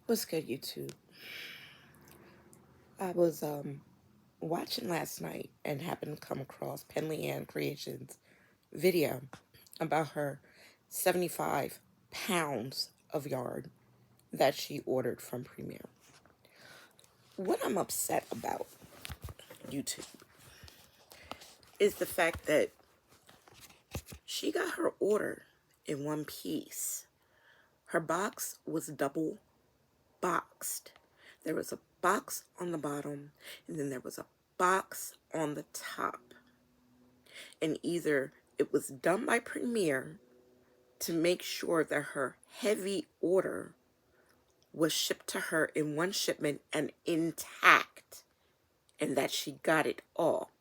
What's good, YouTube? I was watching last night and happened to come across Penley Ann Creations video about her 75 pounds of yarn that she ordered from Premier. What I'm upset about, YouTube, is the fact that she got her order in one piece. Her box was double boxed. There was a box on the bottom, and then there was a box on the top. And either it was done by Premier to make sure that her heavy order was shipped to her in one shipment and intact, and that she got it all.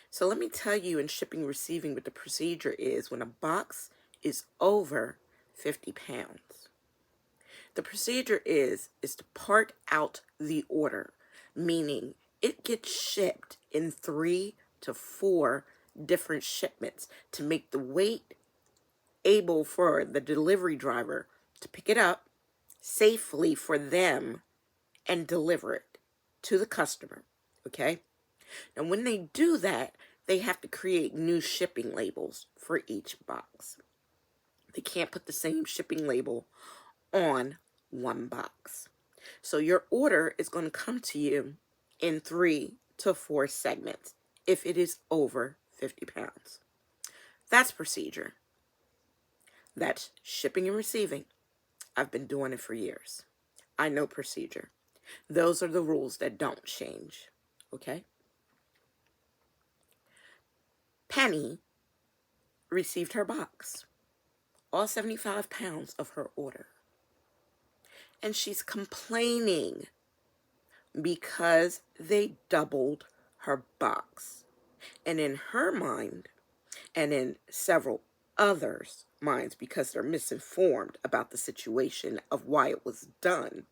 So let me tell you in shipping and receiving what the procedure is when a box is over 50 pounds. The procedure is to part out the order, meaning it gets shipped in 3 to 4 different shipments to make the weight able for the delivery driver to pick it up safely for them and deliver it to the customer. Okay? Now, when they do that, they have to create new shipping labels for each box. They can't put the same shipping label on one box. So your order is going to come to you in 3 to 4 segments if it is over 50 pounds. That's procedure. That's shipping and receiving. I've been doing it for years. I know procedure. Those are the rules that don't change. Okay? Penny received her box, all 75 pounds of her order. And she's complaining because they doubled her box. And in her mind, and in several others' minds, because they're misinformed about the situation of why it was done,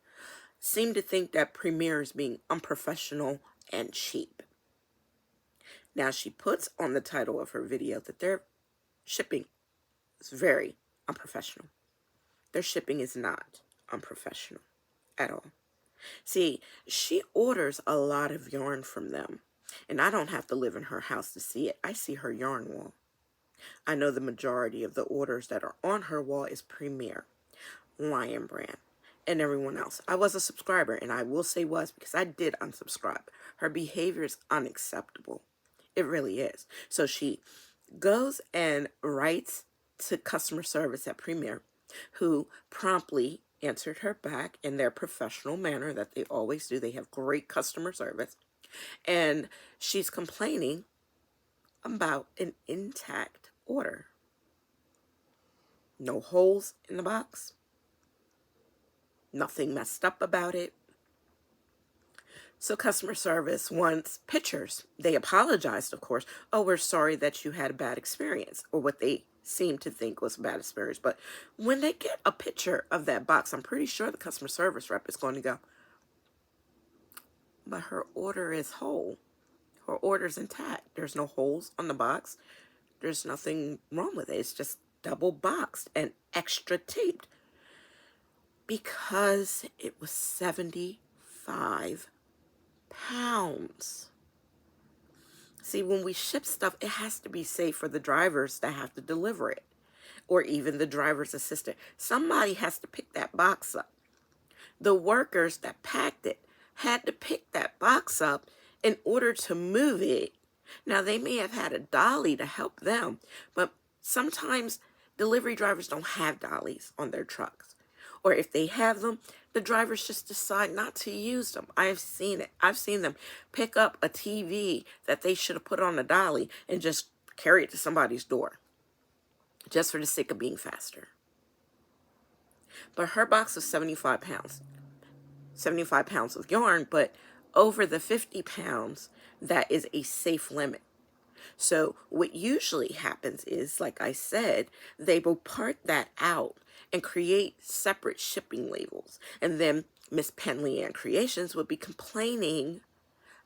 seem to think that Premier is being unprofessional and cheap. Now, she puts on the title of her video that their shipping is very unprofessional. Their shipping is not unprofessional at all. See, she orders a lot of yarn from them, and I don't have to live in her house to see it. I see her yarn wall. I know the majority of the orders that are on her wall is Premier, Lion Brand, and everyone else. I was a subscriber, and I will say was because I did unsubscribe. Her behavior is unacceptable. It really is. So she goes and writes to customer service at Premier, who promptly answered her back in their professional manner that they always do. They have great customer service. And she's complaining about an intact order. No holes in the box. Nothing messed up about it. So customer service wants pictures. They apologized, of course. Oh, we're sorry that you had a bad experience, or what they seem to think was a bad experience. But when they get a picture of that box, I'm pretty sure the customer service rep is going to go, but her order is whole. Her order's intact. There's no holes on the box. There's nothing wrong with it. It's just double boxed and extra taped because it was 75 pounds. See, when we ship stuff, it has to be safe for the drivers that have to deliver it, or even the driver's assistant. Somebody has to pick that box up. The workers that packed it had to pick that box up in order to move it. Now, they may have had a dolly to help them, but sometimes delivery drivers don't have dollies on their trucks. Or if they have them, the drivers just decide not to use them. I've seen it. I've seen them pick up a TV that they should have put on a dolly and just carry it to somebody's door, just for the sake of being faster. But her box was 75 pounds. 75 pounds of yarn, but over the 50 pounds, that is a safe limit. So what usually happens is, like I said, they will part that out and create separate shipping labels. And then Miss Penley Ann Creations would be complaining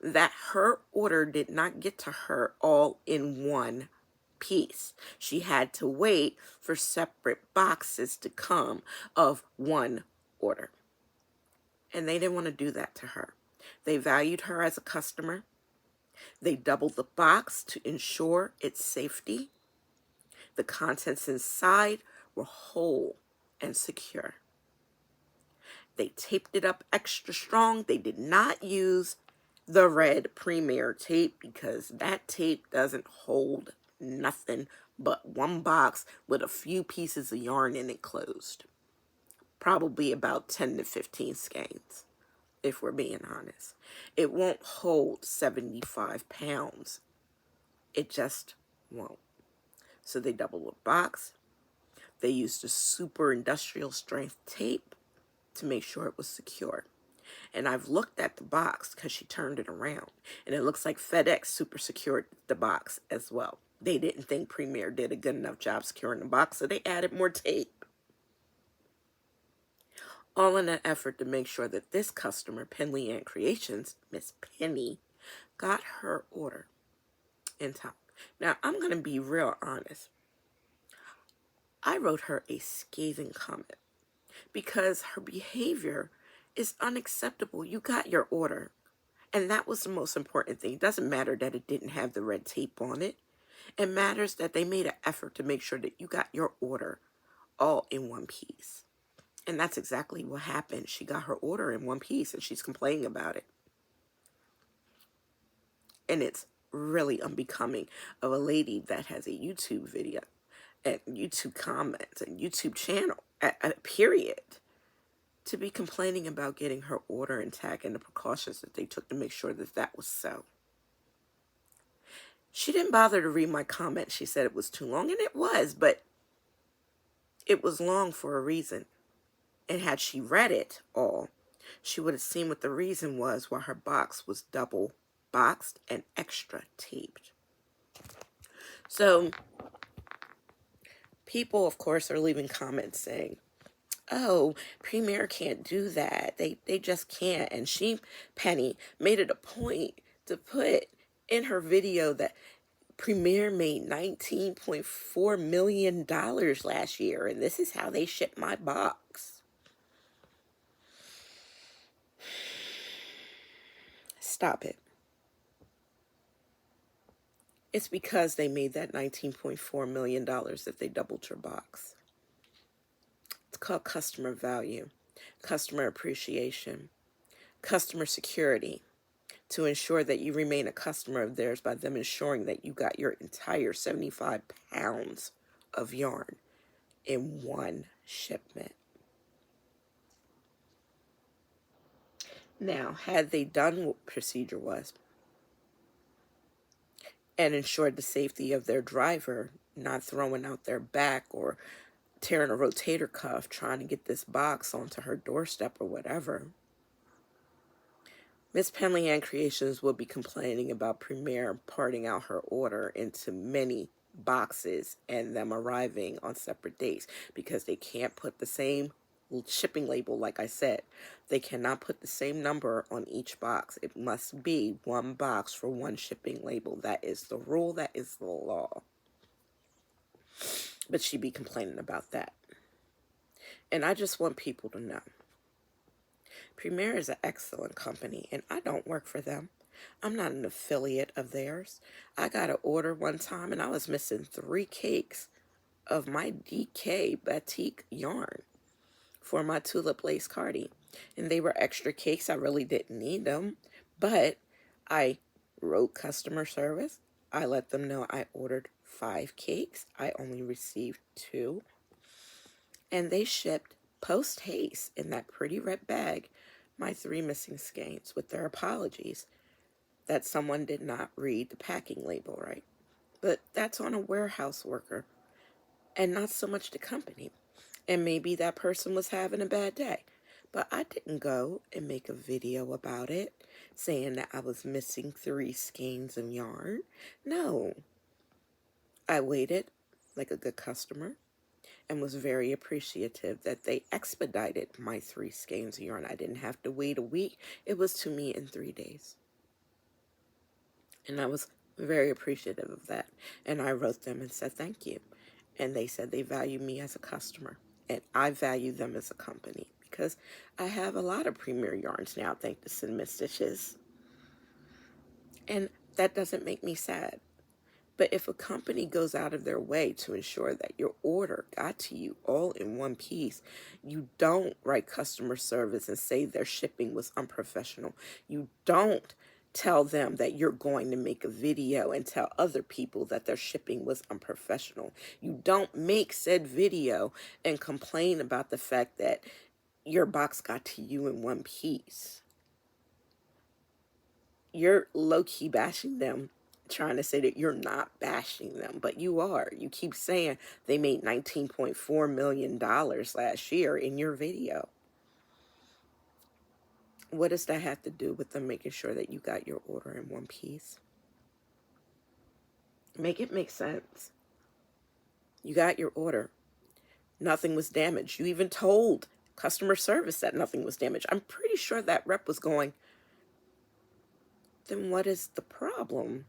that her order did not get to her all in one piece. She had to wait for separate boxes to come of one order. And they didn't want to do that to her. They valued her as a customer. They doubled the box to ensure its safety. The contents inside were whole and secure. They taped it up extra strong. They did not use the red Premier tape because that tape doesn't hold nothing but one box with a few pieces of yarn in it closed. Probably about 10 to 15 skeins, if we're being honest. It won't hold 75 pounds. It just won't. So they doubled the box. They used a super industrial strength tape to make sure it was secure. And I've looked at the box because she turned it around. And it looks like FedEx super secured the box as well. They didn't think Premier did a good enough job securing the box, so they added more tape. All in an effort to make sure that this customer, Penley Ann Creations, Miss Penny, got her order in time. Now, I'm going to be real honest. I wrote her a scathing comment because her behavior is unacceptable. You got your order, and that was the most important thing. It doesn't matter that it didn't have the red tape on it. It matters that they made an effort to make sure that you got your order all in one piece. And that's exactly what happened. She got her order in one piece, and she's complaining about it. And it's really unbecoming of a lady that has a YouTube video and YouTube comments and YouTube channel, period, to be complaining about getting her order intact and the precautions that they took to make sure that that was so. She didn't bother to read my comment. She said it was too long, and it was, but it was long for a reason. And had she read it all, she would have seen what the reason was why her box was double boxed and extra taped. So people, of course, are leaving comments saying, oh, Premier can't do that. They just can't. And Penny, made it a point to put in her video that Premier made $19.4 million last year, and this is how they shipped my box. Stop it. It's because they made that $19.4 million that they doubled your box. It's called customer value, customer appreciation, customer security, to ensure that you remain a customer of theirs by them ensuring that you got your entire 75 pounds of yarn in one shipment. Now, had they done what procedure was and ensured the safety of their driver, not throwing out their back or tearing a rotator cuff trying to get this box onto her doorstep or whatever, Miss Penley Ann Creations will be complaining about Premier parting out her order into many boxes and them arriving on separate days because they can't put the same shipping label. Like I said, they cannot put the same number on each box. It must be one box for one shipping label. That is the rule. That is the law. But she be complaining about that. And I just want people to know, Premier is an excellent company, and I don't work for them. I'm not an affiliate of theirs. I got an order one time, and I was missing 3 cakes of my DK batik yarn for my tulip lace cardi. And they were extra cakes. I really didn't need them. But I wrote customer service. I let them know I ordered 5 cakes. I only received 2. And they shipped post haste in that pretty red bag my 3 missing skeins with their apologies that someone did not read the packing label right. But that's on a warehouse worker and not so much the company. And maybe that person was having a bad day. But I didn't go and make a video about it saying that I was missing 3 skeins of yarn. No. I waited like a good customer and was very appreciative that they expedited my 3 skeins of yarn. I didn't have to wait a week. It was to me in 3 days. And I was very appreciative of that. And I wrote them and said thank you. And they said they value me as a customer. And I value them as a company because I have a lot of Premier yarns now, thanks to Cinnamon Stitches. And that doesn't make me sad. But if a company goes out of their way to ensure that your order got to you all in one piece, you don't write customer service and say their shipping was unprofessional. You don't tell them that you're going to make a video and tell other people that their shipping was unprofessional. You don't make said video and complain about the fact that your box got to you in one piece. You're low-key bashing them, trying to say that you're not bashing them, but you are. You keep saying they made $19.4 million last year in your video. What does that have to do with them making sure that you got your order in one piece? Make it make sense. You got your order. Nothing was damaged. You even told customer service that nothing was damaged. I'm pretty sure that rep was going, then what is the problem?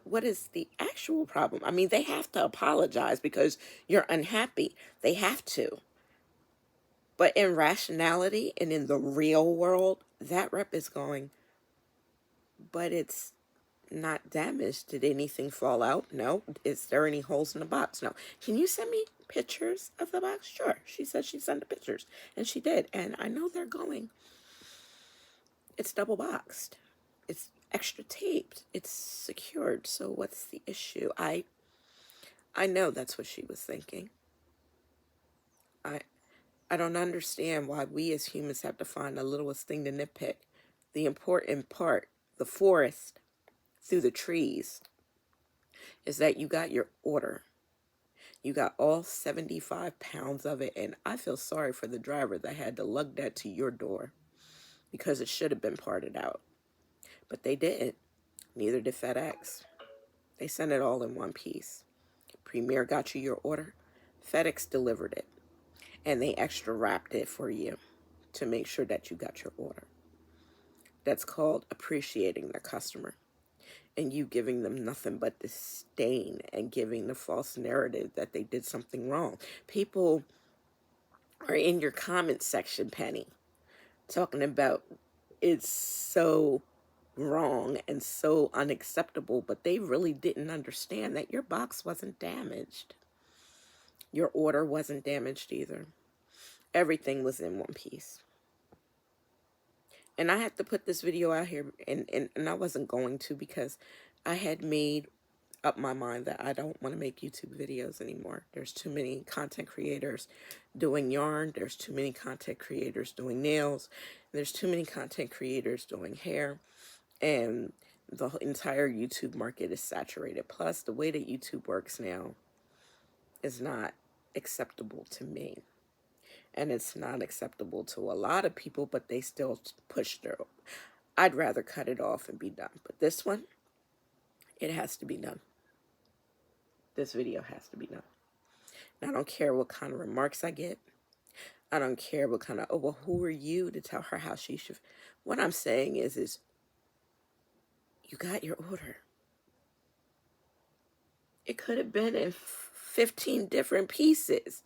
What is the actual problem? I mean, they have to apologize because you're unhappy. They have to. But in rationality and in the real world, that rep is going, but it's not damaged. Did anything fall out? No. Is there any holes in the box? No. Can you send me pictures of the box? Sure. She said she'd send the pictures. And she did. And I know they're going, it's double boxed. It's extra taped. It's secured. So what's the issue? I know that's what she was thinking. I don't understand why we as humans have to find the littlest thing to nitpick. The important part, the forest through the trees, is that you got your order. You got all 75 pounds of it, and I feel sorry for the driver that had to lug that to your door because it should have been parted out. But they didn't. Neither did FedEx. They sent it all in one piece. Premier got you your order. FedEx delivered it. And they extra wrapped it for you to make sure that you got your order. That's called appreciating the customer. And you giving them nothing but disdain and giving the false narrative that they did something wrong. People are in your comment section, Penny, talking about it's so wrong and so unacceptable, but they really didn't understand that your box wasn't damaged. Your order wasn't damaged either. Everything was in one piece. And I had to put this video out here, and I wasn't going to because I had made up my mind that I don't want to make YouTube videos anymore. There's too many content creators doing yarn. There's too many content creators doing nails. There's too many content creators doing hair. And the entire YouTube market is saturated. Plus, the way that YouTube works now is not acceptable to me. And it's not acceptable to a lot of people, but they still push through. I'd rather cut it off and be done. But this one, it has to be done. This video has to be done. And I don't care what kind of remarks I get. I don't care what kind of, oh, well, who are you to tell her how she should. What I'm saying is you got your order. It could have been in 15 different pieces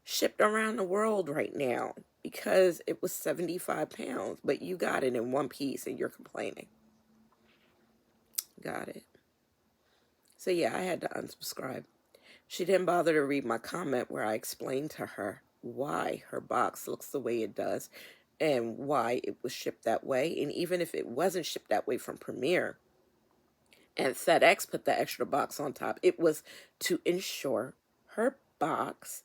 shipped around the world right now because it was 75 pounds, but you got it in one piece and you're complaining. Got it. So yeah, I had to unsubscribe. She didn't bother to read my comment where I explained to her why her box looks the way it does and why it was shipped that way. And even if it wasn't shipped that way from Premier and FedEx put the extra box on top, it was to ensure her box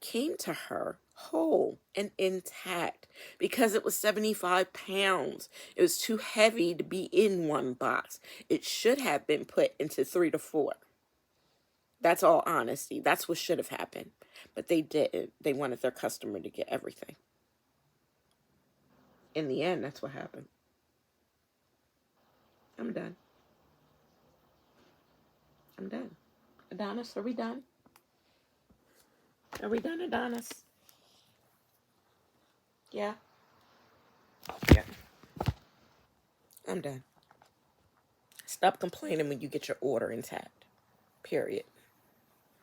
came to her whole and intact because it was 75 pounds. It was too heavy to be in one box. It should have been put into 3 to 4. That's all honesty. That's what should have happened. But they didn't. They wanted their customer to get everything. In the end, that's what happened. I'm done. I'm done. Adonis, are we done? Are we done, Adonis? Yeah. Yeah. I'm done. Stop complaining when you get your order intact. Period.